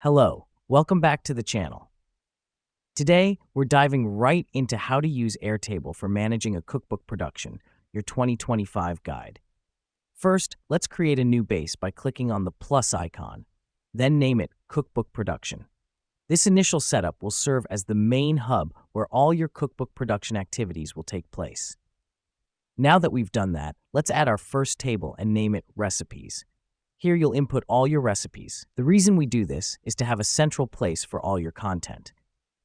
Hello, welcome back to the channel. Today, we're diving right into how to use Airtable for managing a cookbook production, your 2025 guide. First, let's create a new base by clicking on the plus icon, then name it Cookbook Production. This initial setup will serve as the main hub where all your cookbook production activities will take place. Now that we've done that, let's add our first table and name it Recipes. Here you'll input all your recipes. The reason we do this is to have a central place for all your content.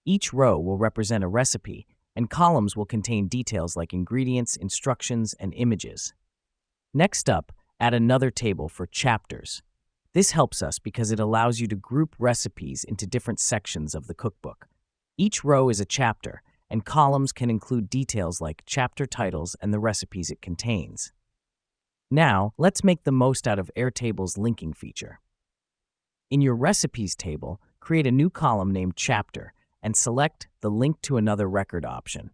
Each row will represent a recipe, and columns will contain details like ingredients, instructions, and images. Next up, add another table for chapters. This helps us because it allows you to group recipes into different sections of the cookbook. Each row is a chapter, and columns can include details like chapter titles and the recipes it contains. Now, let's make the most out of Airtable's linking feature. In your Recipes table, create a new column named Chapter and select the Link to Another Record option.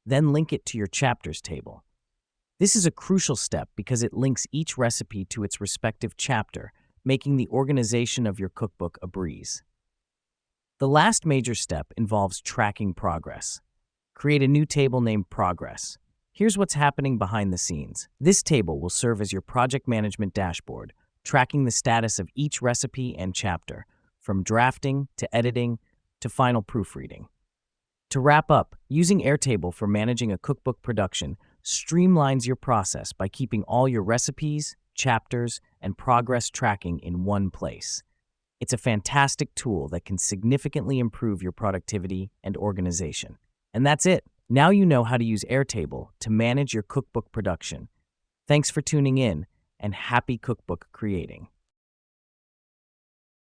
Then link it to your Chapters table. This is a crucial step because it links each recipe to its respective chapter, making the organization of your cookbook a breeze. The last major step involves tracking progress. Create a new table named Progress. Here's what's happening behind the scenes. This table will serve as your project management dashboard, tracking the status of each recipe and chapter, from drafting to editing to final proofreading. To wrap up, using Airtable for managing a cookbook production streamlines your process by keeping all your recipes, chapters, and progress tracking in one place. It's a fantastic tool that can significantly improve your productivity and organization. And that's it. Now you know how to use Airtable to manage your cookbook production. Thanks for tuning in, and happy cookbook creating.